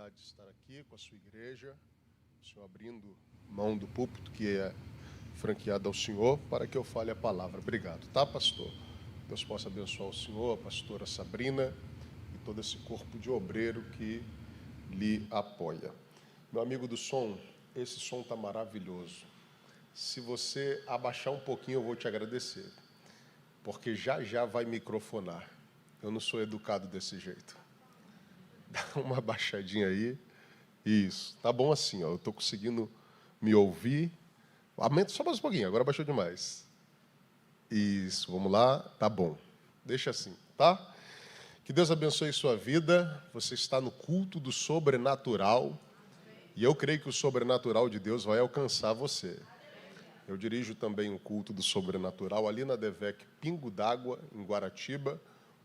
oportunidade de estar aqui com a sua igreja, o Senhor abrindo mão do púlpito que é franqueado ao Senhor para que eu fale a palavra. Obrigado, tá, pastor? Deus possa abençoar o Senhor, a pastora Sabrina e todo esse corpo de obreiro que lhe apoia. Meu amigo do som, esse som está maravilhoso. Se você abaixar um pouquinho, eu vou te agradecer, porque já já vai microfonar. Eu não sou educado desse jeito. Dá uma baixadinha aí. Isso. Tá bom assim, ó. Eu estou conseguindo me ouvir. Aumenta só mais um pouquinho. Agora baixou demais. Isso. Vamos lá. Tá bom. Deixa assim, tá? Que Deus abençoe sua vida. Você está no culto do sobrenatural. E eu creio que o sobrenatural de Deus vai alcançar você. Eu dirijo também um culto do sobrenatural ali na Devec Pingo d'Água, em Guaratiba.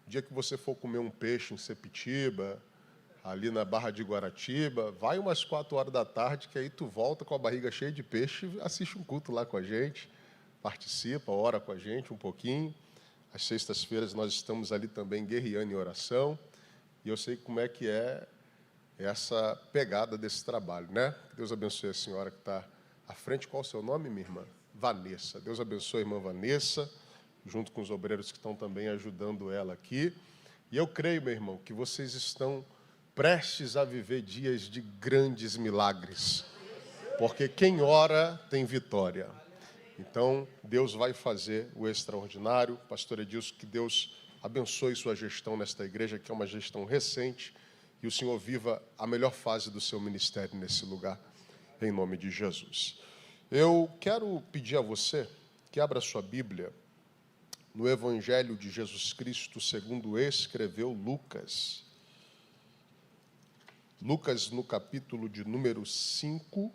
O dia que você for comer um peixe em Sepitiba, ali na Barra de Guaratiba, vai umas 4 horas da tarde, que aí tu volta com a barriga cheia de peixe, assiste um culto lá com a gente, participa, ora com a gente um pouquinho. Às sextas-feiras nós estamos ali também guerreando em oração, e eu sei como é que é essa pegada desse trabalho, né? Deus abençoe a senhora que está à frente. Qual o seu nome, minha irmã? Vanessa. Deus abençoe a irmã Vanessa, junto com os obreiros que estão também ajudando ela aqui. E eu creio, meu irmão, que vocês estão prestes a viver dias de grandes milagres, porque quem ora tem vitória. Então, Deus vai fazer o extraordinário. Pastor Edilson, que Deus abençoe sua gestão nesta igreja, que é uma gestão recente, e o Senhor viva a melhor fase do seu ministério nesse lugar, em nome de Jesus. Eu quero pedir a você que abra sua Bíblia no Evangelho de Jesus Cristo, segundo escreveu Lucas. Lucas, no capítulo de número 5,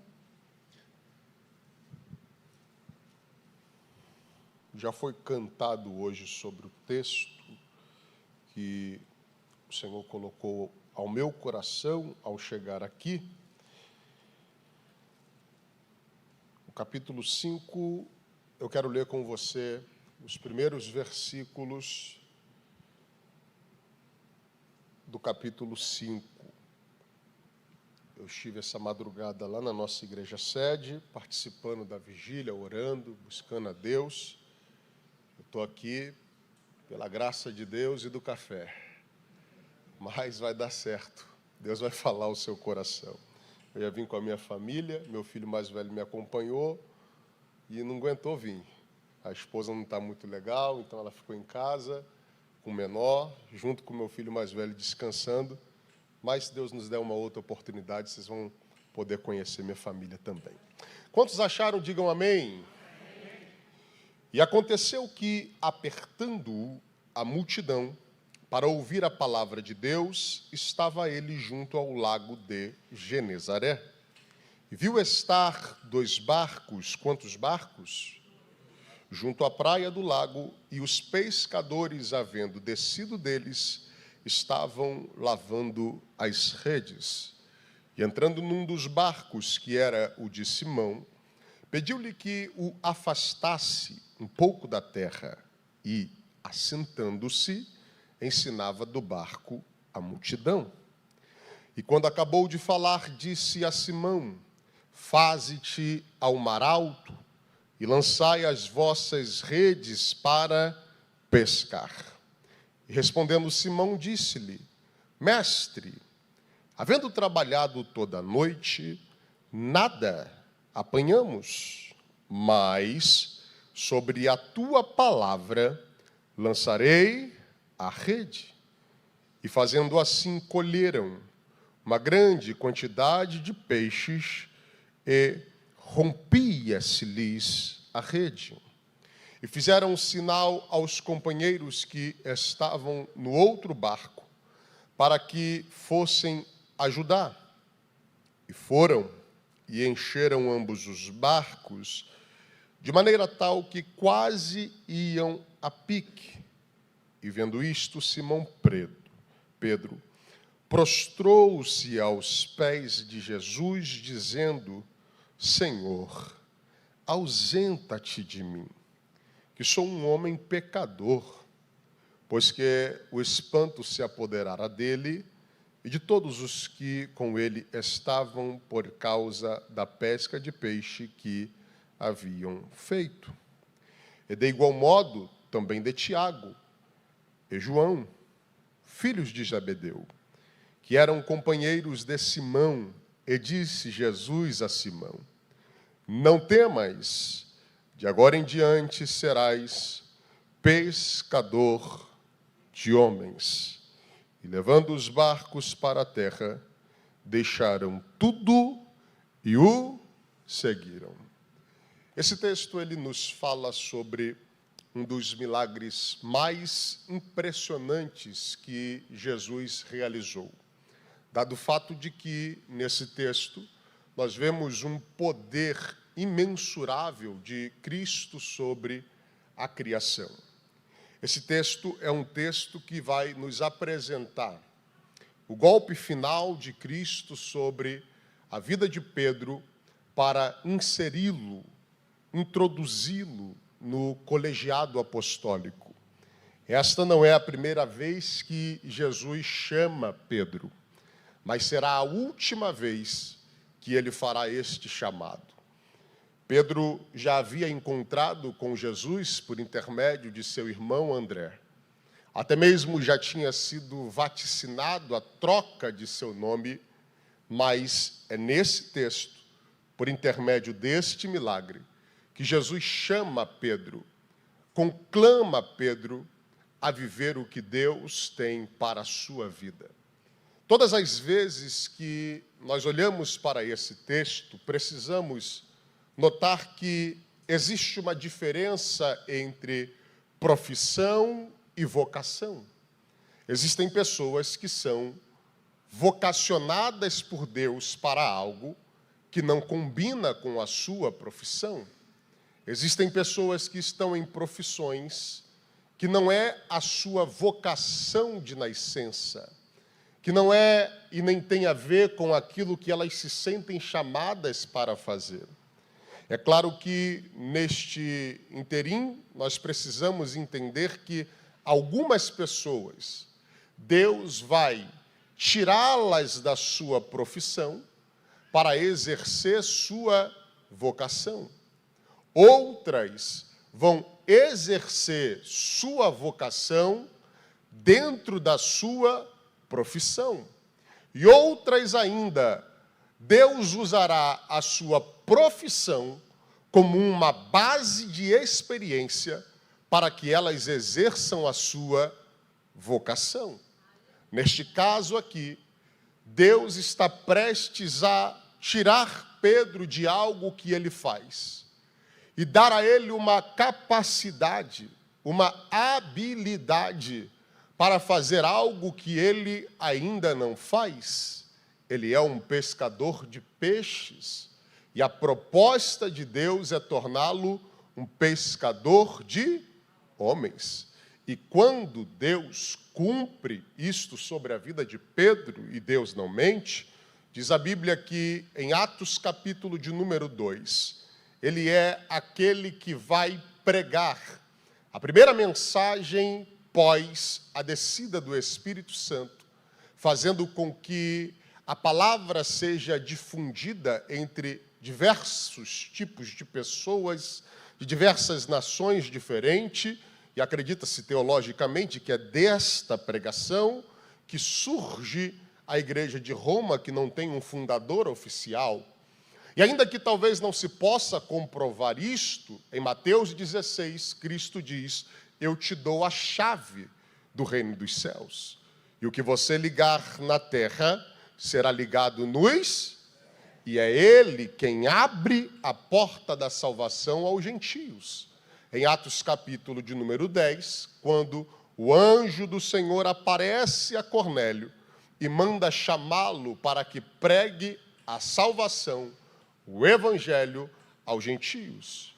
já foi cantado hoje sobre o texto que o Senhor colocou ao meu coração ao chegar aqui. O capítulo 5, eu quero ler com você os primeiros versículos do capítulo 5. Eu estive essa madrugada lá na nossa igreja sede, participando da vigília, orando, buscando a Deus. Eu estou aqui pela graça de Deus e do café, mas vai dar certo. Deus vai falar o seu coração. Eu já vim com a minha família, meu filho mais velho me acompanhou e não aguentou vir. A esposa não está muito legal, então ela ficou em casa com o menor, junto com o meu filho mais velho descansando. Mas se Deus nos der uma outra oportunidade, vocês vão poder conhecer minha família também. Quantos acharam, digam amém. E aconteceu que, apertando a multidão para ouvir a palavra de Deus, estava ele junto ao lago de Genezaré. E viu estar 2 barcos, quantos barcos? Junto à praia do lago, e os pescadores, havendo descido deles, estavam lavando as redes. E entrando num dos barcos, que era o de Simão, pediu-lhe que o afastasse um pouco da terra, e, assentando-se, ensinava do barco a multidão. E quando acabou de falar, disse a Simão: faze-te ao mar alto, e lançai as vossas redes para pescar. E respondendo Simão, disse-lhe: mestre, havendo trabalhado toda a noite, nada apanhamos, mas sobre a tua palavra lançarei a rede. E fazendo assim, colheram uma grande quantidade de peixes, e rompia-se-lhes a rede. E fizeram um sinal aos companheiros que estavam no outro barco, para que fossem ajudar. E foram e encheram ambos os barcos, de maneira tal que quase iam a pique. E vendo isto, Simão Pedro prostrou-se aos pés de Jesus, dizendo: Senhor, ausenta-te de mim, que sou um homem pecador. Pois que o espanto se apoderara dele, e de todos os que com ele estavam por causa da pesca de peixe que haviam feito. E de igual modo, também de Tiago e João, filhos de Zebedeu, que eram companheiros de Simão, e disse Jesus a Simão: não temas, de agora em diante serás pescador de homens. E levando os barcos para a terra, deixaram tudo e o seguiram. Esse texto ele nos fala sobre um dos milagres mais impressionantes que Jesus realizou. Dado o fato de que, nesse texto, nós vemos um poder imensurável de Cristo sobre a criação. Esse texto é um texto que vai nos apresentar o golpe final de Cristo sobre a vida de Pedro para inseri-lo, introduzi-lo no colegiado apostólico. Esta não é a primeira vez que Jesus chama Pedro, mas será a última vez que ele fará este chamado. Pedro já havia encontrado com Jesus por intermédio de seu irmão André. Até mesmo já tinha sido vaticinado a troca de seu nome, mas é nesse texto, por intermédio deste milagre, que Jesus chama Pedro, conclama Pedro a viver o que Deus tem para a sua vida. Todas as vezes que nós olhamos para esse texto, precisamos notar que existe uma diferença entre profissão e vocação. Existem pessoas que são vocacionadas por Deus para algo que não combina com a sua profissão. Existem pessoas que estão em profissões que não é a sua vocação de nascença, que não é e nem tem a ver com aquilo que elas se sentem chamadas para fazer. É claro que, neste interim, nós precisamos entender que algumas pessoas, Deus vai tirá-las da sua profissão para exercer sua vocação. Outras vão exercer sua vocação dentro da sua profissão. E outras ainda, Deus usará a sua profissão como uma base de experiência para que elas exerçam a sua vocação. Neste caso aqui, Deus está prestes a tirar Pedro de algo que ele faz e dar a ele uma capacidade, uma habilidade para fazer algo que ele ainda não faz. Ele é um pescador de peixes e a proposta de Deus é torná-lo um pescador de homens. E quando Deus cumpre isto sobre a vida de Pedro, e Deus não mente, diz a Bíblia que em Atos capítulo de número 2, ele é aquele que vai pregar a primeira mensagem pós a descida do Espírito Santo, fazendo com que a palavra seja difundida entre diversos tipos de pessoas, de diversas nações diferentes, e acredita-se teologicamente que é desta pregação que surge a Igreja de Roma, que não tem um fundador oficial. E ainda que talvez não se possa comprovar isto, em Mateus 16, Cristo diz: eu te dou a chave do reino dos céus. E o que você ligar na terra será ligado nos... E é Ele quem abre a porta da salvação aos gentios. Em Atos capítulo de número 10, quando o anjo do Senhor aparece a Cornélio e manda chamá-lo para que pregue a salvação, o evangelho aos gentios.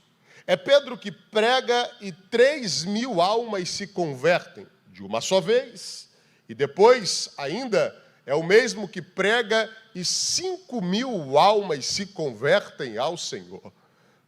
É Pedro que prega e 3.000 almas se convertem de uma só vez. E depois ainda é o mesmo que prega e 5.000 almas se convertem ao Senhor.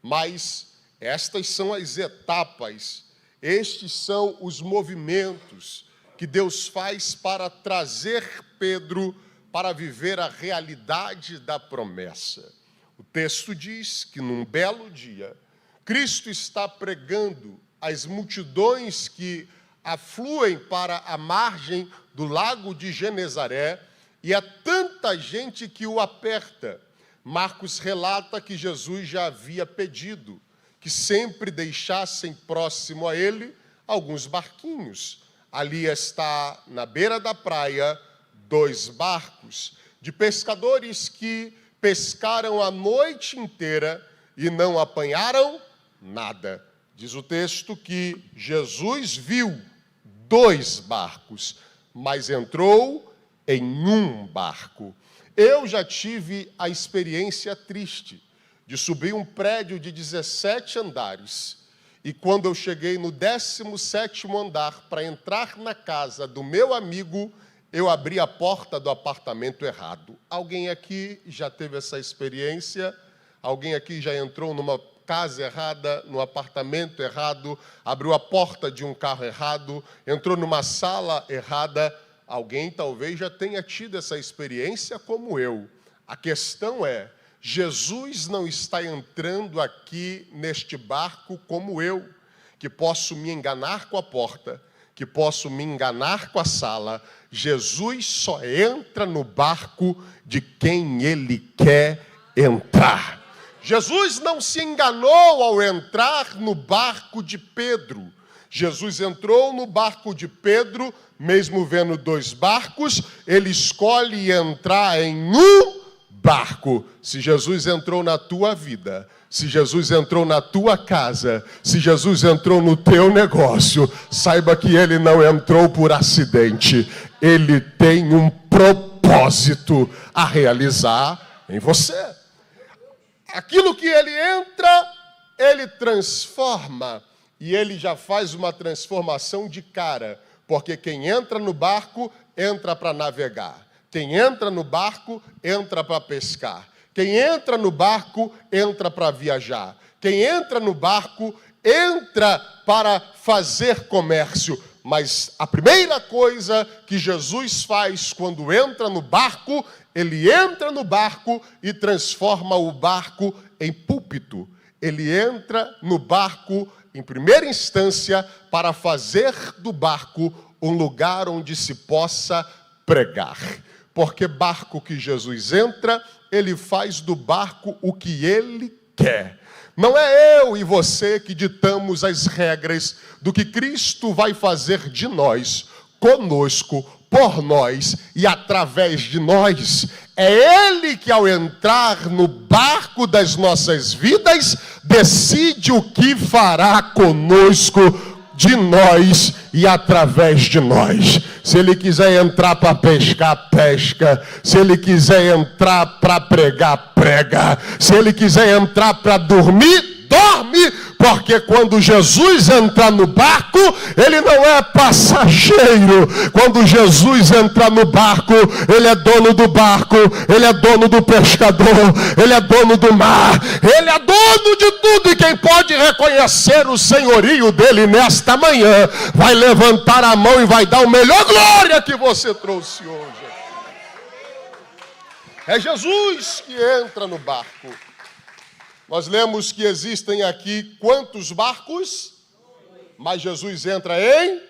Mas estas são as etapas, estes são os movimentos que Deus faz para trazer Pedro para viver a realidade da promessa. O texto diz que num belo dia, Cristo está pregando às multidões que afluem para a margem do lago de Genezaré, e há tanta gente que o aperta. Marcos relata que Jesus já havia pedido que sempre deixassem próximo a ele alguns barquinhos. Ali está, na beira da praia, 2 barcos de pescadores que pescaram a noite inteira e não apanharam nada. Diz o texto que Jesus viu 2 barcos, mas entrou em um barco. Eu já tive a experiência triste de subir um prédio de 17 andares, e quando eu cheguei no 17º andar para entrar na casa do meu amigo, eu abri a porta do apartamento errado. Alguém aqui já teve essa experiência? Alguém aqui já entrou numa casa errada, no apartamento errado, abriu a porta de um carro errado, entrou numa sala errada? Alguém talvez já tenha tido essa experiência como eu. A questão é, Jesus não está entrando aqui neste barco como eu, que posso me enganar com a porta, que posso me enganar com a sala. Jesus só entra no barco de quem ele quer entrar. Jesus não se enganou ao entrar no barco de Pedro. Jesus entrou no barco de Pedro, mesmo vendo 2 barcos, ele escolhe entrar em um barco. Se Jesus entrou na tua vida, se Jesus entrou na tua casa, se Jesus entrou no teu negócio, saiba que ele não entrou por acidente. Ele tem um propósito a realizar em você. Aquilo que ele entra, ele transforma. E ele já faz uma transformação de cara. Porque quem entra no barco, entra para navegar. Quem entra no barco, entra para pescar. Quem entra no barco, entra para viajar. Quem entra no barco, entra para fazer comércio. Mas a primeira coisa que Jesus faz quando entra no barco, ele entra no barco e transforma o barco em púlpito. Ele entra no barco, em primeira instância, para fazer do barco um lugar onde se possa pregar. Porque barco que Jesus entra, ele faz do barco o que ele quer. Não é eu e você que ditamos as regras do que Cristo vai fazer de nós, conosco, por nós e através de nós. É Ele que, ao entrar no barco das nossas vidas, decide o que fará conosco, de nós e através de nós. Se Ele quiser entrar para pescar, pesca. Se Ele quiser entrar para pregar, prega. Se Ele quiser entrar para dormir, dorme. Porque quando Jesus entra no barco, ele não é passageiro. Quando Jesus entra no barco, ele é dono do barco, ele é dono do pescador, ele é dono do mar, ele é dono de tudo. E quem pode reconhecer o senhorio dele nesta manhã, vai levantar a mão e vai dar o melhor glória que você trouxe hoje. É Jesus que entra no barco. Nós lemos que existem aqui quantos barcos? Mas Jesus entra em...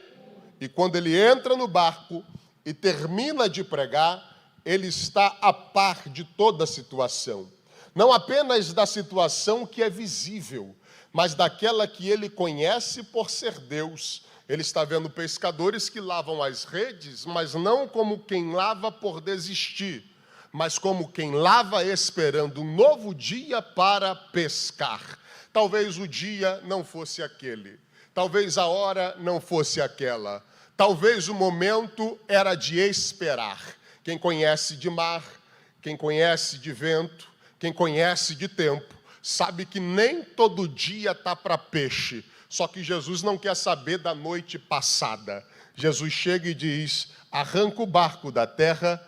E quando ele entra no barco e termina de pregar, ele está a par de toda a situação. Não apenas da situação que é visível, mas daquela que ele conhece por ser Deus. Ele está vendo pescadores que lavam as redes, mas não como quem lava por desistir, mas como quem lava esperando um novo dia para pescar. Talvez o dia não fosse aquele, talvez a hora não fosse aquela, talvez o momento era de esperar. Quem conhece de mar, quem conhece de vento, quem conhece de tempo, sabe que nem todo dia está para peixe. Só que Jesus não quer saber da noite passada. Jesus chega e diz, arranca o barco da terra,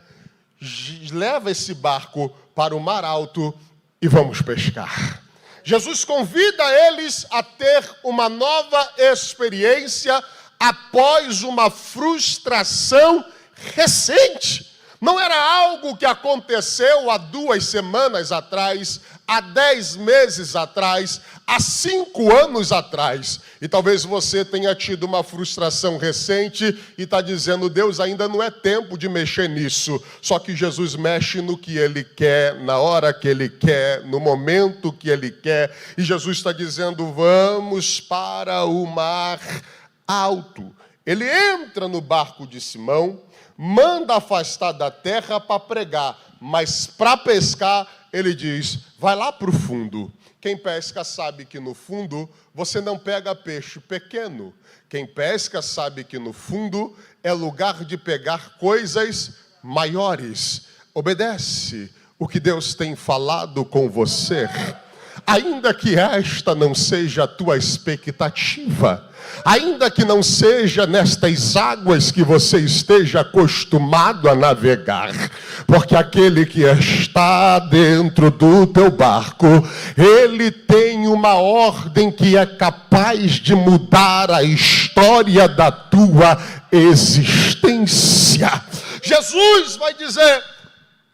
leva esse barco para o mar alto e vamos pescar. Jesus convida eles a ter uma nova experiência após uma frustração recente. Não era algo que aconteceu há 2 semanas atrás, há 10 meses atrás, há 5 anos atrás. E talvez você tenha tido uma frustração recente e está dizendo, Deus, ainda não é tempo de mexer nisso. Só que Jesus mexe no que Ele quer, na hora que Ele quer, no momento que Ele quer. E Jesus está dizendo, vamos para o mar alto. Ele entra no barco de Simão, manda afastar da terra para pregar, mas para pescar, ele diz, vai lá para o fundo. Quem pesca sabe que no fundo você não pega peixe pequeno. Quem pesca sabe que no fundo é lugar de pegar coisas maiores. Obedece o que Deus tem falado com você. Ainda que esta não seja a tua expectativa, ainda que não seja nestas águas que você esteja acostumado a navegar, porque aquele que está dentro do teu barco, ele tem uma ordem que é capaz de mudar a história da tua existência. Jesus vai dizer,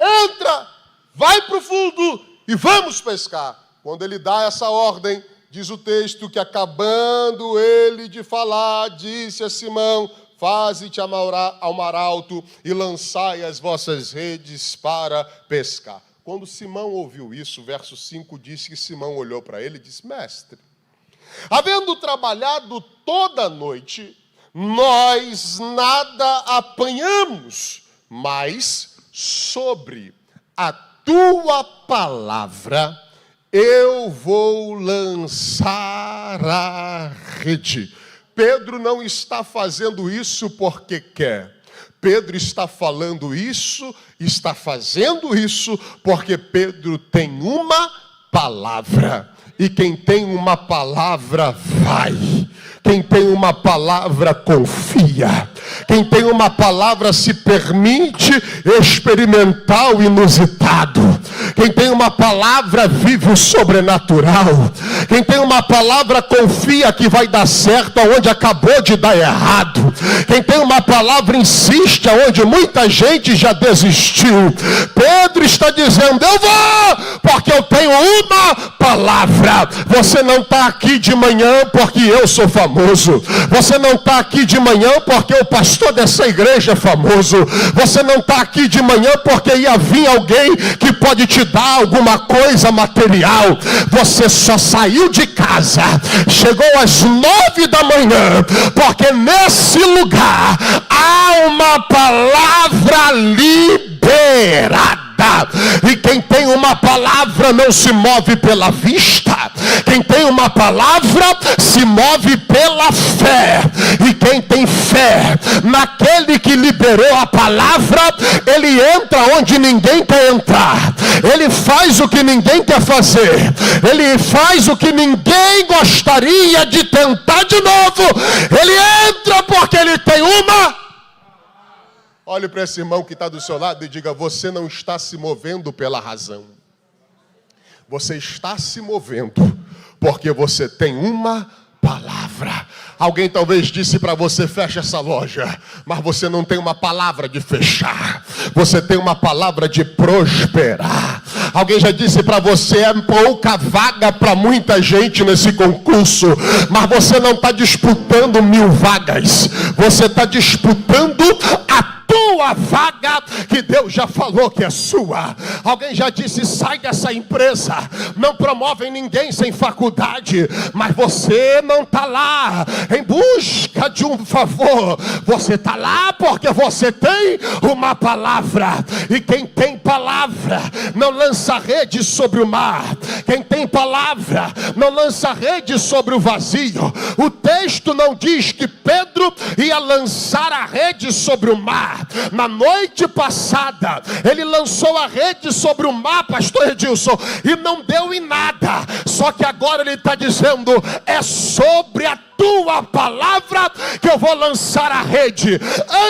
entra, vai para o fundo e vamos pescar. Quando ele dá essa ordem, diz o texto que acabando ele de falar, disse a Simão, faze-te ao mar alto e lançai as vossas redes para pescar. Quando Simão ouviu isso, verso 5 diz que Simão olhou para ele e disse, mestre, havendo trabalhado toda a noite, nós nada apanhamos, mas sobre a tua palavra eu vou lançar a rede. Pedro não está fazendo isso porque quer. Pedro está falando isso, está fazendo isso porque Pedro tem uma palavra. E quem tem uma palavra vai. Quem tem uma palavra confia. Quem tem uma palavra se permite experimentar o inusitado. Quem tem uma palavra vive o sobrenatural. Quem tem uma palavra confia que vai dar certo aonde acabou de dar errado. Quem tem uma palavra insiste aonde muita gente já desistiu. Pedro está dizendo, eu vou, porque eu tenho uma palavra. Você não está aqui de manhã porque eu sou famoso. Você não está aqui de manhã porque o pastor dessa igreja é famoso. Você não está aqui de manhã porque ia vir alguém que pode te dar alguma coisa material. Você só saiu de casa, chegou às 9 da manhã, porque nesse lugar há uma palavra liberada. E quem tem uma palavra não se move pela vista. Quem tem uma palavra se move pela fé. E quem tem fé naquele que liberou a palavra, ele entra onde ninguém quer entrar. Ele faz o que ninguém quer fazer. Ele faz o que ninguém gostaria de tentar de novo. Ele entra porque ele tem uma... Olhe para esse irmão que está do seu lado e diga, você não está se movendo pela razão. Você está se movendo porque você tem uma palavra. Alguém talvez disse para você, fecha essa loja, mas você não tem uma palavra de fechar. Você tem uma palavra de prosperar. Alguém já disse para você, é pouca vaga para muita gente nesse concurso, mas você não está disputando 1000 vagas. Você está disputando a tua vaga que Deus já falou que é sua. Alguém já disse, sai dessa empresa, não promovem ninguém sem faculdade, mas você não está lá em busca de um favor. Você está lá porque você tem uma palavra. E quem tem palavra não lança rede sobre o mar. Quem tem palavra não lança rede sobre o vazio. O texto não diz que Pedro ia lançar a rede sobre o mar. Na noite passada, ele lançou a rede sobre o mar, pastor Edilson, e não deu em nada. Só que agora ele está dizendo, é sobre a tua palavra que eu vou lançar a rede.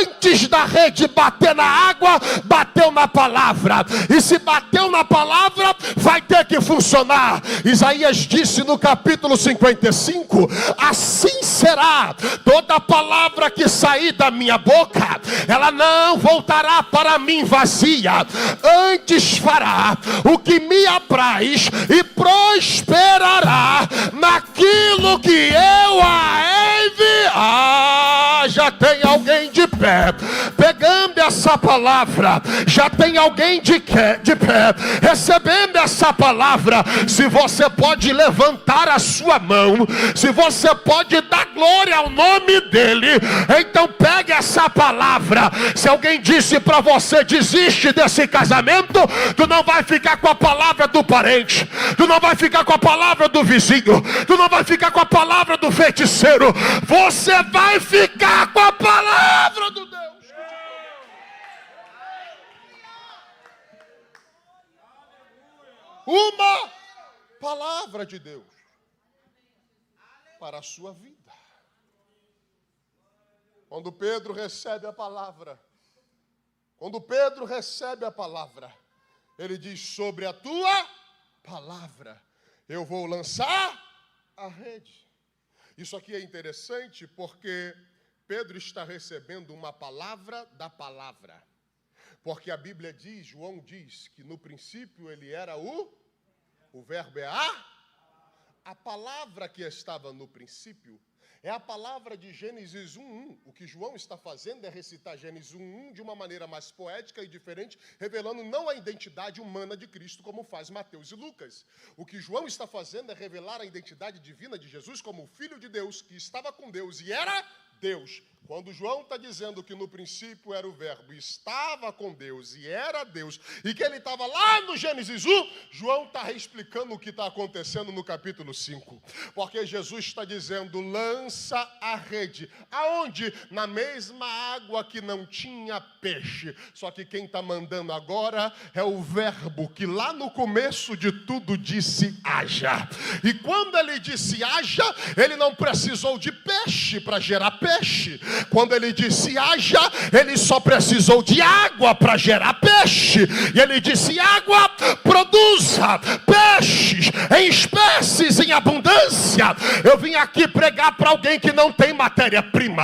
Antes da rede bater na água, bateu na palavra. E se bateu na palavra, vai ter ter que funcionar. Isaías disse no capítulo 55: assim será toda palavra que sair da minha boca, ela não voltará para mim vazia, antes fará o que me apraz e prosperará naquilo que eu a enviar. Já tem alguém de pé pegando essa palavra, já tem alguém de pé recebendo essa palavra. Se você pode levantar a sua mão, se você pode dar glória ao nome dele, então pegue essa palavra. Se alguém disse para você: desiste desse casamento, tu não vai ficar com a palavra do parente, tu não vai ficar com a palavra do vizinho, tu não vai ficar com a palavra do feiticeiro, você vai ficar com a palavra do Deus. Uma palavra de Deus para a sua vida. Quando Pedro recebe a palavra, ele diz: sobre a tua palavra eu vou lançar a rede. Isso aqui é interessante porque Pedro está recebendo uma palavra da palavra. Porque a Bíblia diz, João diz, que no princípio ele era o verbo é a palavra que estava no princípio. É a palavra de Gênesis 1:1. O que João está fazendo é recitar Gênesis 1:1 de uma maneira mais poética e diferente, revelando não a identidade humana de Cristo, como faz Mateus e Lucas. O que João está fazendo é revelar a identidade divina de Jesus como o Filho de Deus, que estava com Deus e era Deus. Quando João está dizendo que no princípio era o verbo, estava com Deus e era Deus, e que ele estava lá no Gênesis 1, João está explicando o que está acontecendo no capítulo 5. Porque Jesus está dizendo: lança a rede. Aonde? Na mesma água que não tinha peixe. Só que quem está mandando agora é o verbo que lá no começo de tudo disse haja. E quando ele disse haja, ele não precisou de peixe para gerar peixe. Quando ele disse haja, ele só precisou de água para gerar peixe. E ele disse: água, produza peixes em espécies em abundância. Eu vim aqui pregar para alguém que não tem matéria-prima.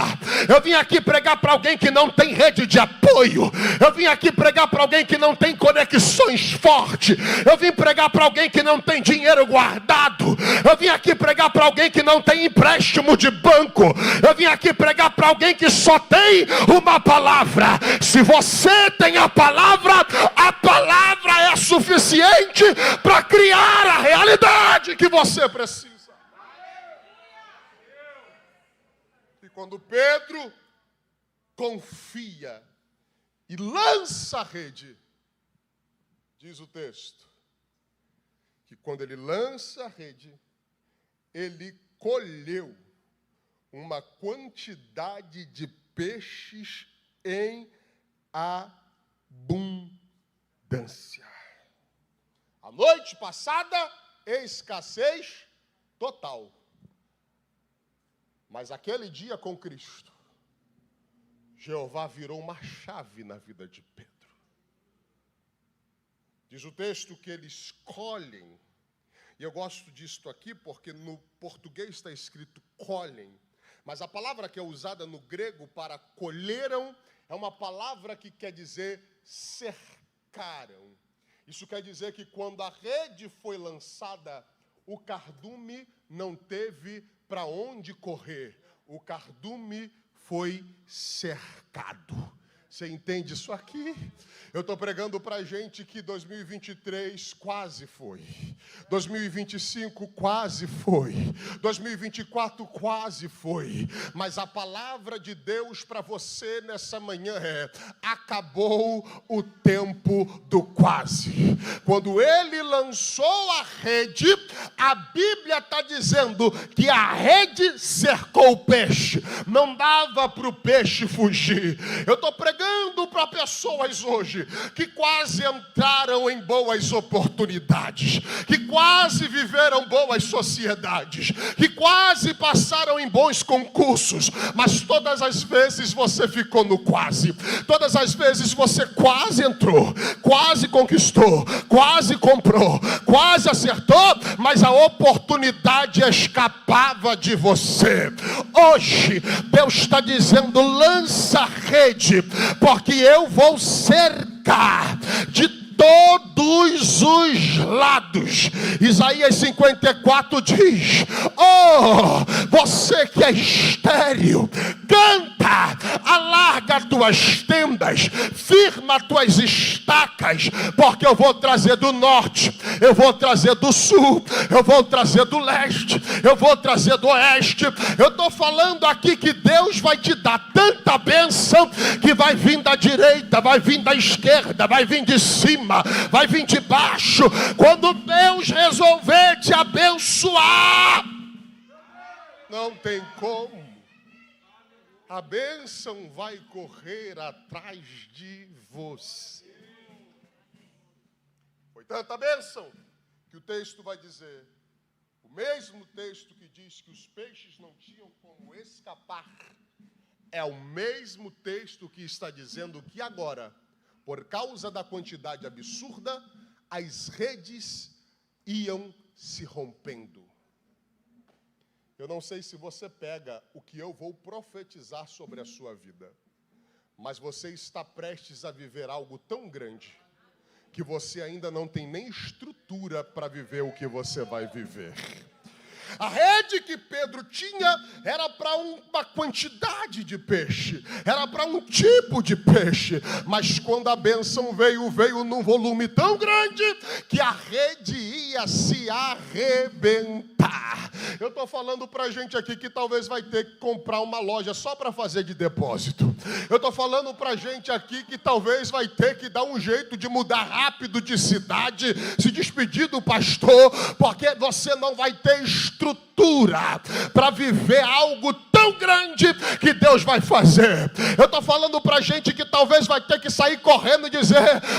Eu vim aqui pregar para alguém que não tem rede de apoio. Eu vim aqui pregar para alguém que não tem conexões fortes. Eu vim pregar para alguém que não tem dinheiro guardado. Eu vim aqui pregar para alguém que não tem empréstimo de banco. Eu vim aqui pregar para alguém que só tem uma palavra. Se você tem a palavra é suficiente para criar a realidade que você precisa. E quando Pedro confia e lança a rede, diz o texto, que quando ele lança a rede, ele colheu uma quantidade de peixes em abundância. A noite passada, escassez total. Mas aquele dia com Cristo, Jeová virou uma chave na vida de Pedro. Diz o texto que eles colhem. E eu gosto disto aqui porque no português está escrito colhem. Mas a palavra que é usada no grego para colheram é uma palavra que quer dizer cercaram. Isso quer dizer que quando a rede foi lançada, o cardume não teve para onde correr. O cardume foi cercado. Você entende isso aqui? Eu estou pregando para gente que 2023 quase foi. 2025 quase foi. 2024 quase foi. Mas a palavra de Deus para você nessa manhã é: acabou o tempo do quase. Quando ele lançou a rede, a Bíblia está dizendo que a rede cercou o peixe. Não dava para o peixe fugir. Eu estou pregando pregando para pessoas hoje que quase entraram em boas oportunidades, que quase viveram boas sociedades, que quase passaram em bons concursos, mas todas as vezes você ficou no quase. Todas as vezes você quase entrou, quase conquistou, quase comprou, quase acertou, mas a oportunidade escapava de você. Hoje Deus está dizendo: lança a rede, porque eu vou cercar de todos os lados. Isaías 54 diz: oh, você que é estéril, canta, alarga tuas tendas, firma tuas estacas, porque eu vou trazer do norte, eu vou trazer do sul, eu vou trazer do leste, eu vou trazer do oeste. Eu estou falando aqui que Deus vai te dar tanta bênção que vai vir da direita, vai vir da esquerda, vai vir de cima, vai vir de baixo. Quando Deus resolver te abençoar, não tem como. A bênção vai correr atrás de você. Foi tanta bênção que o texto vai dizer, o mesmo texto que diz que os peixes não tinham como escapar, é o mesmo texto que está dizendo que agora, por causa da quantidade absurda, as redes iam se rompendo. Eu não sei se você pega o que eu vou profetizar sobre a sua vida, mas você está prestes a viver algo tão grande que você ainda não tem nem estrutura para viver o que você vai viver. A rede que Pedro tinha era para uma quantidade de peixe, era para um tipo de peixe, mas quando a bênção veio num volume tão grande que a rede ia se arrebentar. Eu estou falando para gente aqui que talvez vai ter que comprar uma loja só para fazer de depósito. Eu estou falando para gente aqui que talvez vai ter que dar um jeito de mudar rápido de cidade, se despedir do pastor, porque você não vai ter estrutura para viver algo tão grande que Deus vai fazer. Eu estou falando para gente que talvez vai ter que sair correndo e dizer: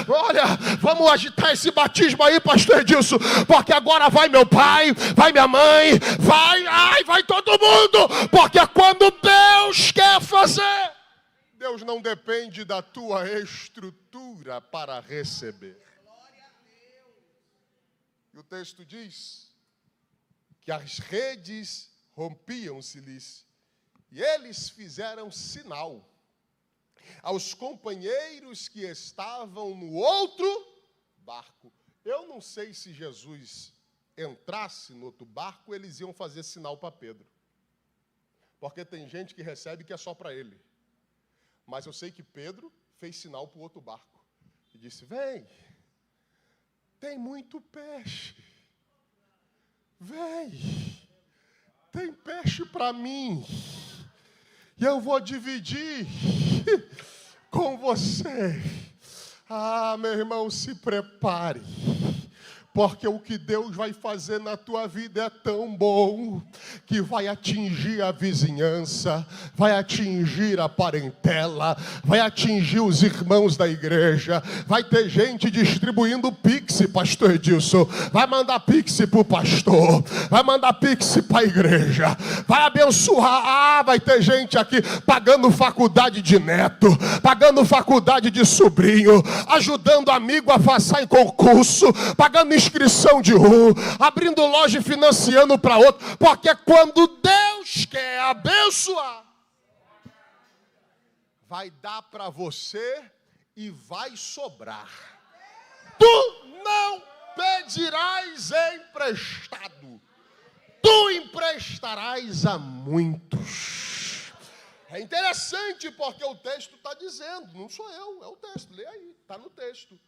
olha, vamos agitar esse batismo aí, pastor Edilson, porque agora vai meu pai, vai minha mãe, vai todo mundo, porque quando Deus quer fazer, Deus não depende da tua estrutura para receber. E o texto diz que as redes rompiam-se-lhes, e eles fizeram sinal aos companheiros que estavam no outro barco. Eu não sei se Jesus entrasse no outro barco, eles iam fazer sinal para Pedro, porque tem gente que recebe que é só para ele. Mas eu sei que Pedro fez sinal para o outro barco e disse: vem, tem muito peixe. Vem, tem peixe para mim, e eu vou dividir com você. Ah, meu irmão, se prepare, porque o que Deus vai fazer na tua vida é tão bom que vai atingir a vizinhança, vai atingir a parentela, vai atingir os irmãos da igreja. Vai ter gente distribuindo Pix, pastor Edilson. Vai mandar Pix para o pastor, vai mandar Pix para a igreja, vai abençoar. Vai ter gente aqui pagando faculdade de neto, pagando faculdade de sobrinho, ajudando amigo a passar em concurso, pagando inscrição de abrindo loja e financiando para outro, porque quando Deus quer abençoar, vai dar para você e vai sobrar. Tu não pedirás emprestado, tu emprestarás a muitos. É interessante porque o texto está dizendo, não sou eu, é o texto, lê aí, está no texto,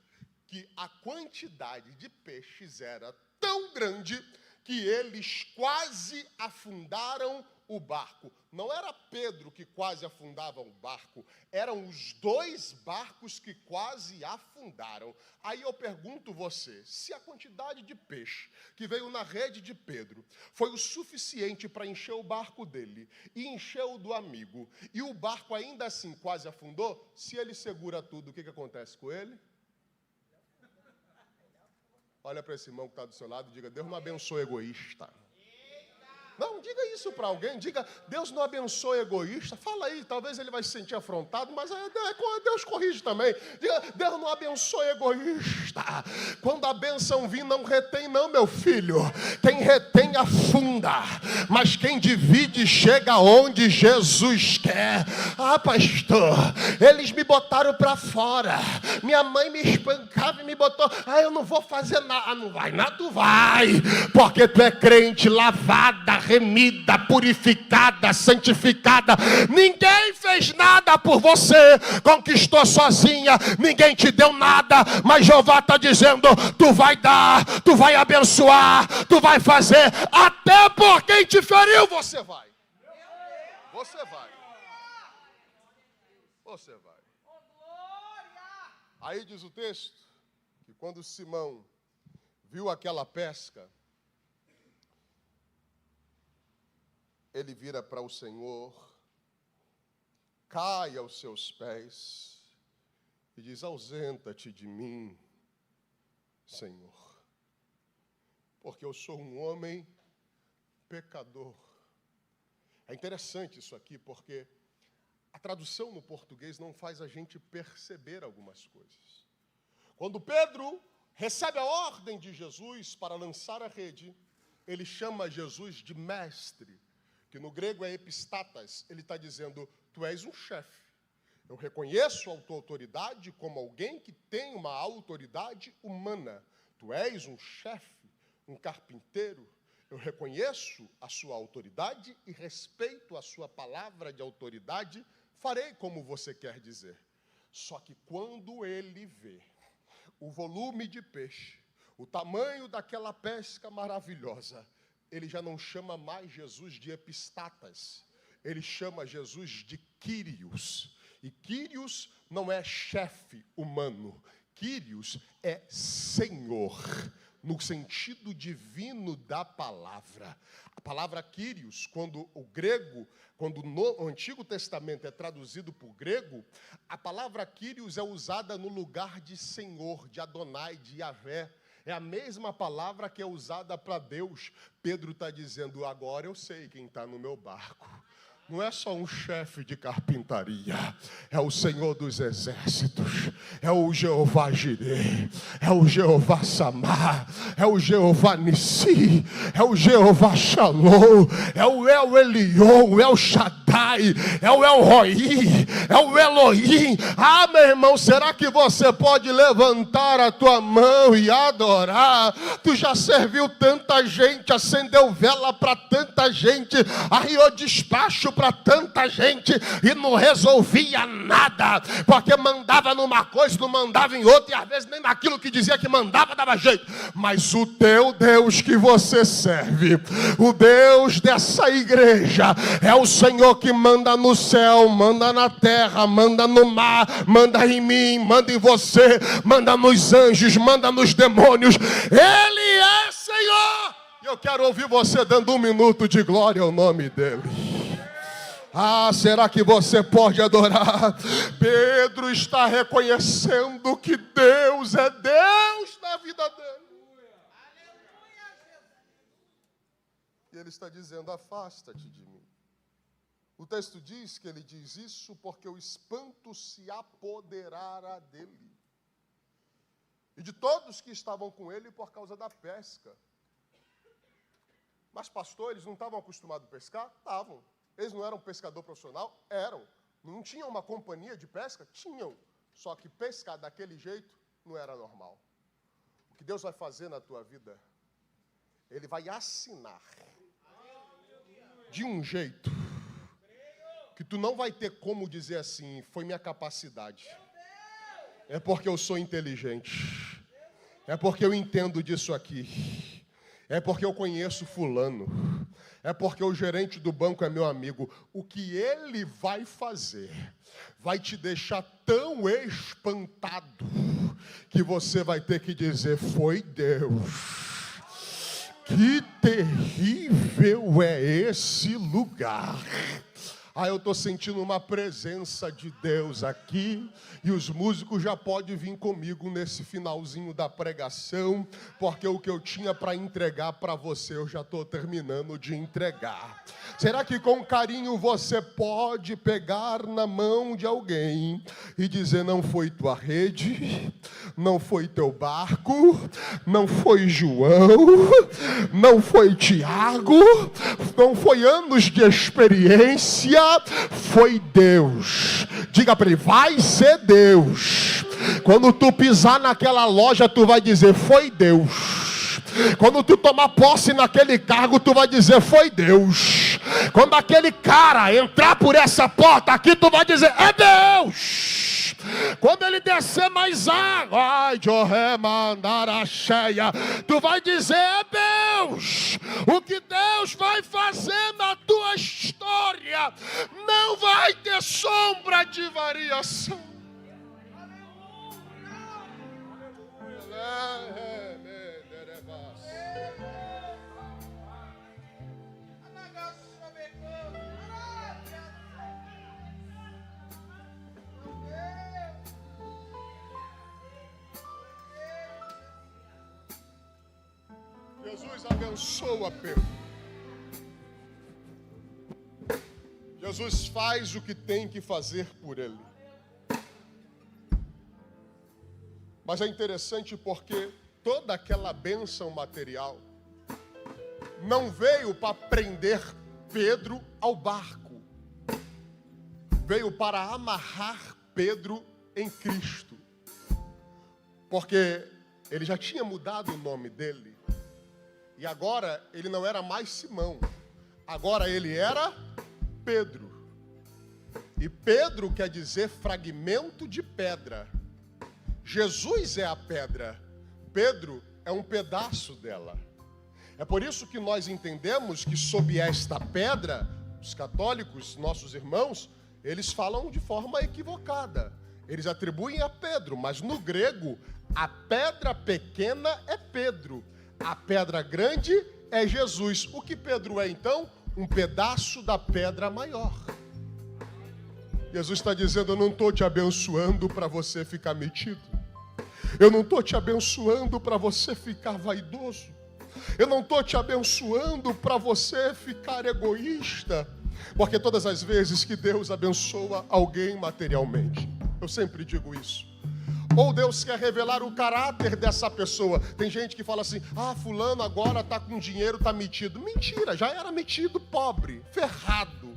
que a quantidade de peixes era tão grande que eles quase afundaram o barco. Não era Pedro que quase afundava o barco, eram os dois barcos que quase afundaram. Aí eu pergunto você, se a quantidade de peixe que veio na rede de Pedro foi o suficiente para encher o barco dele e encher o do amigo, e o barco ainda assim quase afundou, se ele segura tudo, o que acontece com ele? Olha para esse irmão que está do seu lado e diga: Deus não abençoa egoísta. Não, diga isso para alguém, diga: Deus não abençoa egoísta. Fala aí, talvez ele vai se sentir afrontado, mas Deus corrige também. Diga: Deus não abençoa egoísta. Quando a bênção vir, não retém não, meu filho. Quem retém afunda, mas quem divide chega onde Jesus quer. Ah, pastor, eles me botaram para fora, minha mãe me espancava e me botou. Ah, eu não vou fazer nada. Ah, não vai nada, tu vai, porque tu é crente, lavada, remida, purificada, santificada. Ninguém fez nada por você, conquistou sozinha, ninguém te deu nada, mas Jeová está dizendo: tu vai dar, tu vai abençoar, tu vai fazer, até por quem te feriu, você vai. Você vai. Você vai. Aí diz o texto que quando Simão viu aquela pesca, ele vira para o Senhor, cai aos seus pés e diz: ausenta-te de mim, Senhor, porque eu sou um homem pecador. É interessante isso aqui, porque a tradução no português não faz a gente perceber algumas coisas. Quando Pedro recebe a ordem de Jesus para lançar a rede, ele chama Jesus de mestre, que no grego é epistatas. Ele está dizendo: tu és um chefe. Eu reconheço a tua autoridade como alguém que tem uma autoridade humana. Tu és um chefe, um carpinteiro. Eu reconheço a sua autoridade e respeito a sua palavra de autoridade. Farei como você quer dizer. Só que quando ele vê o volume de peixe, o tamanho daquela pesca maravilhosa, ele já não chama mais Jesus de epistatas, ele chama Jesus de Quírios. E Quírios não é chefe humano, Quírios é Senhor, no sentido divino da palavra. A palavra Quírios, quando no Antigo Testamento é traduzido para o grego, a palavra Quírios é usada no lugar de Senhor, de Adonai, de Yahvé. É a mesma palavra que é usada para Deus. Pedro está dizendo: agora eu sei quem está no meu barco. Não é só um chefe de carpintaria, é o Senhor dos exércitos, é o Jeová Jireh, é o Jeová Samar, é o Jeová Nissi, é o Jeová Shalom, é o El Elion, é o Shaddai, é o El Roi, é o Elohim. Ah, meu irmão, será que você pode levantar a tua mão e adorar? Tu já serviu tanta gente, acendeu vela para tanta gente, arriou despacho para tanta gente e não resolvia nada, porque mandava numa coisa, não mandava em outra, e às vezes nem naquilo que dizia que mandava dava jeito. Mas o teu Deus que você serve, o Deus dessa igreja, é o Senhor que manda no céu, manda na terra, manda no mar, manda em mim, manda em você, manda nos anjos, manda nos demônios. Ele é Senhor. E eu quero ouvir você dando 1 minuto de glória ao nome dele. Ah, será que você pode adorar? Pedro está reconhecendo que Deus é Deus na vida dele. E ele está dizendo: afasta-te de mim. O texto diz que ele diz isso porque o espanto se apoderara dele e de todos que estavam com ele por causa da pesca. Mas pastores não estavam acostumados a pescar? Estavam. Eles não eram pescador profissional? Eram. Não tinham uma companhia de pesca? Tinham. Só que pescar daquele jeito não era normal. O que Deus vai fazer na tua vida, Ele vai assinar de um jeito que tu não vai ter como dizer assim: foi minha capacidade. É porque eu sou inteligente. É porque eu entendo disso aqui. É porque eu conheço fulano. É porque o gerente do banco é meu amigo. O que ele vai fazer vai te deixar tão espantado que você vai ter que dizer: foi Deus. Que terrível é esse lugar. Eu estou sentindo uma presença de Deus aqui, e os músicos já podem vir comigo nesse finalzinho da pregação, porque o que eu tinha para entregar para você, eu já estou terminando de entregar. Será que com carinho você pode pegar na mão de alguém e dizer: não foi tua rede, não foi teu barco, não foi João, não foi Tiago, não foi anos de experiência, foi Deus. Diga para ele: vai ser Deus. Quando tu pisar naquela loja, tu vai dizer: foi Deus. Quando tu tomar posse naquele cargo, tu vai dizer: foi Deus. Quando aquele cara entrar por essa porta aqui, tu vai dizer: é Deus. Quando ele descer mais água, ai, Joré mandar a cheia, tu vai dizer: é Deus. O que Deus vai fazer na tua história não vai ter sombra de variação. Jesus abençoa Pedro. Jesus faz o que tem que fazer por ele. Mas é interessante porque toda aquela bênção material não veio para prender Pedro ao barco. Veio para amarrar Pedro em Cristo. Porque ele já tinha mudado o nome dele. E agora ele não era mais Simão. Agora ele era Pedro. E Pedro quer dizer fragmento de pedra. Jesus é a pedra. Pedro é um pedaço dela. É por isso que nós entendemos que sob esta pedra, os católicos, nossos irmãos, eles falam de forma equivocada. Eles atribuem a Pedro, mas no grego, a pedra pequena é Pedro. A pedra grande é Jesus. O que Pedro é, então? Um pedaço da pedra maior. Jesus está dizendo: eu não estou te abençoando para você ficar metido. Eu não estou te abençoando para você ficar vaidoso. Eu não estou te abençoando para você ficar egoísta. Porque todas as vezes que Deus abençoa alguém materialmente, eu sempre digo isso, ou Deus quer revelar o caráter dessa pessoa. Tem gente que fala assim: fulano agora está com dinheiro, está metido. Mentira, já era metido, pobre, ferrado.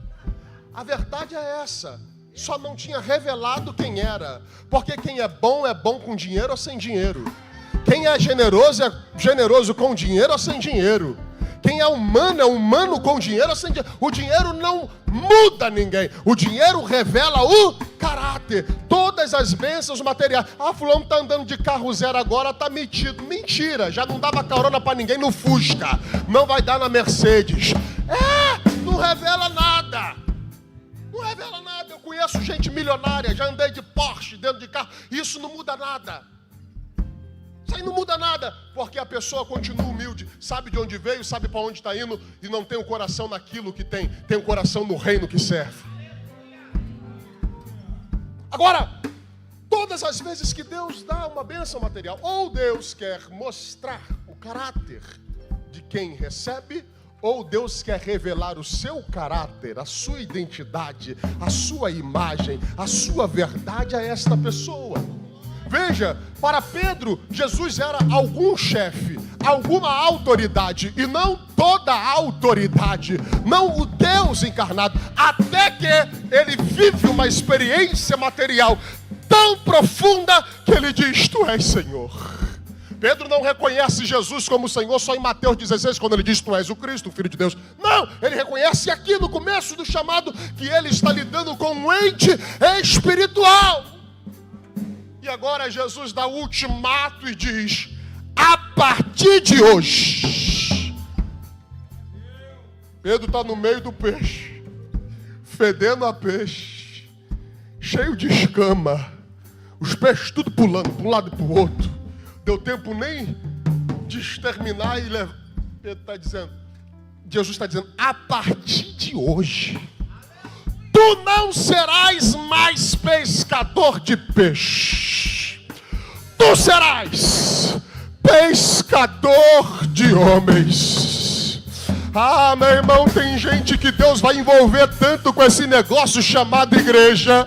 A verdade é essa. Só não tinha revelado quem era. Porque quem é bom com dinheiro ou sem dinheiro. Quem é generoso com dinheiro ou sem dinheiro. Quem é humano com dinheiro ou sem dinheiro. O dinheiro não muda ninguém. O dinheiro revela o caráter. Todas as bênçãos materiais. Fulano está andando de carro zero agora, está metido. Mentira, já não dava carona para ninguém no Fusca. Não vai dar na Mercedes. Não revela nada. Não revela nada. Eu conheço gente milionária, já andei de Porsche dentro de carro. Isso não muda nada. Isso aí não muda nada, porque a pessoa continua humilde, sabe de onde veio, sabe para onde está indo e não tem o coração naquilo que tem o coração no reino que serve. Agora, todas as vezes que Deus dá uma bênção material, ou Deus quer mostrar o caráter de quem recebe, ou Deus quer revelar o seu caráter, a sua identidade, a sua imagem, a sua verdade a esta pessoa. Veja, para Pedro, Jesus era algum chefe, alguma autoridade, e não toda a autoridade, não o Deus encarnado, até que ele vive uma experiência material tão profunda que ele diz: tu és Senhor. Pedro não reconhece Jesus como Senhor só em Mateus 16, quando ele diz: tu és o Cristo, o Filho de Deus. Não, ele reconhece aqui no começo do chamado que ele está lidando com um ente espiritual. E agora Jesus dá o ultimato e diz: a partir de hoje, Pedro está no meio do peixe, fedendo a peixe, cheio de escama, os peixes tudo pulando para um lado e para o outro. Deu tempo nem de exterminar e levar. Pedro está dizendo, Jesus está dizendo, a partir de hoje, tu não serás mais pescador de peixe. Tu serás pescador de homens. Ah, meu irmão, tem gente que Deus vai envolver tanto com esse negócio chamado igreja,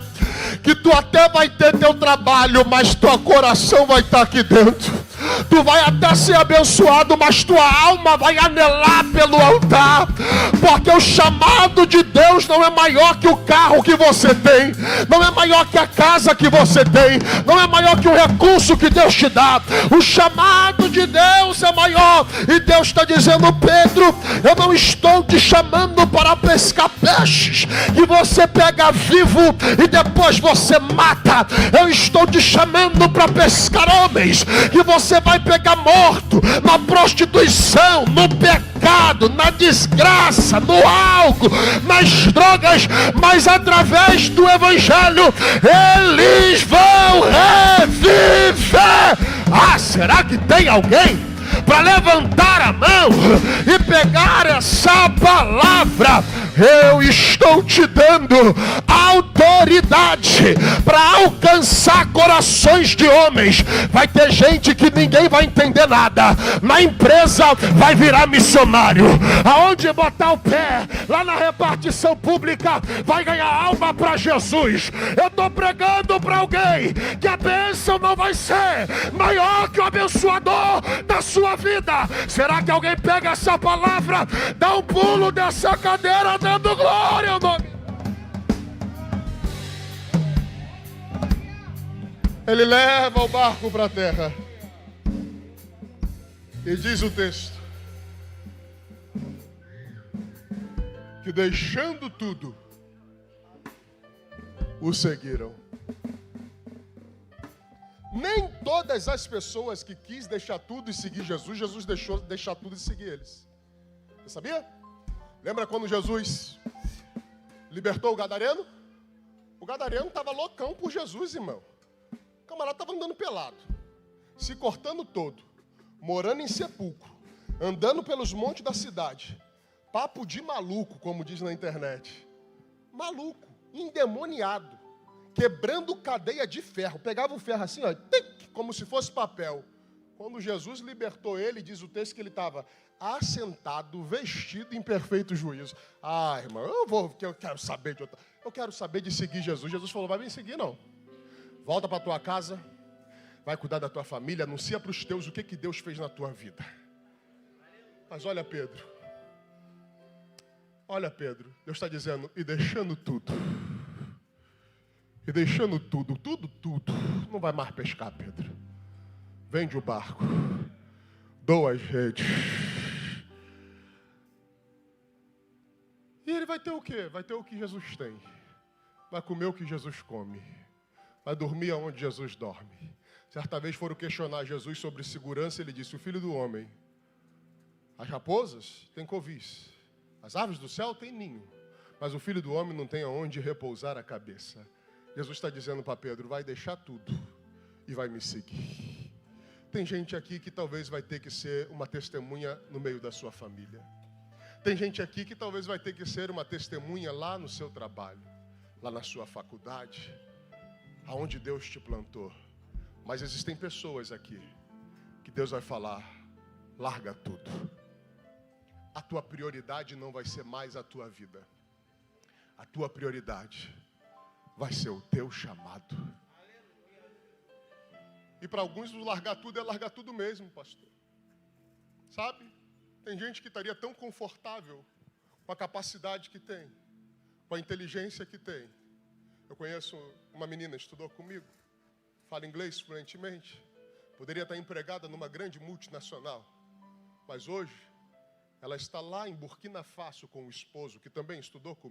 que tu até vai ter teu trabalho, mas teu coração vai estar aqui dentro. Tu vai até ser abençoado, mas tua alma vai anelar pelo altar, porque o chamado de Deus não é maior que o carro que você tem, não é maior que a casa que você tem, não é maior que o recurso que Deus te dá. O chamado de Deus é maior, e Deus está dizendo, Pedro, eu não estou te chamando para pescar peixes que você pega vivo e depois você mata. Eu estou te chamando para pescar homens que você vai pegar morto na prostituição, no pecado, na desgraça, no álcool, nas drogas, mas através do evangelho eles vão reviver. Ah, será que tem alguém para levantar a mão e pegar essa palavra? Eu estou te dando autoridade para alcançar corações de homens. Vai ter gente que ninguém vai entender nada. Na empresa vai virar missionário. Aonde botar o pé, lá na repartição pública, vai ganhar alma para Jesus. Eu estou pregando para alguém que a bênção não vai ser maior que o abençoador da sua vida. Será que alguém pega essa palavra, dá um pulo dessa cadeira dando glória ao nome? Ele leva o barco para a terra. E diz o texto que deixando tudo, o seguiram. Nem todas as pessoas que quis deixar tudo e seguir Jesus, Jesus deixou deixar tudo e seguir eles. Você sabia? Lembra quando Jesus libertou o gadareno? O gadareno estava loucão por Jesus, irmão. O camarada estava andando pelado, se cortando todo, morando em sepulcro, andando pelos montes da cidade. Papo de maluco, como diz na internet. Maluco, endemoniado, quebrando cadeia de ferro. Pegava o ferro assim, ó, como se fosse papel. Quando Jesus libertou ele, diz o texto que ele estava assentado, vestido em perfeito juízo. Ah, irmão, eu quero saber de seguir Jesus. Jesus falou, vai me seguir não. Volta para tua casa, vai cuidar da tua família, anuncia para os teus o que Deus fez na tua vida. Mas olha Pedro, Deus está dizendo, e deixando tudo, tudo, não vai mais pescar, Pedro. Vende o barco, doa as redes. E ele vai ter o quê? Vai ter o que Jesus tem. Vai comer o que Jesus come. Vai dormir aonde Jesus dorme. Certa vez foram questionar Jesus sobre segurança, ele disse, o filho do homem, as raposas têm covis, as aves do céu têm ninho, mas o filho do homem não tem aonde repousar a cabeça. Jesus está dizendo para Pedro, vai deixar tudo e vai me seguir. Tem gente aqui que talvez vai ter que ser uma testemunha no meio da sua família. Tem gente aqui que talvez vai ter que ser uma testemunha lá no seu trabalho, lá na sua faculdade, aonde Deus te plantou. Mas existem pessoas aqui que Deus vai falar, larga tudo. A tua prioridade não vai ser mais a tua vida. A tua prioridade vai ser o teu chamado. E para alguns largar tudo é largar tudo mesmo, pastor. Sabe? Tem gente que estaria tão confortável com a capacidade que tem, com a inteligência que tem. Eu conheço uma menina, estudou comigo, fala inglês fluentemente, poderia estar empregada numa grande multinacional, mas hoje ela está lá em Burkina Faso com o esposo, que também estudou comigo.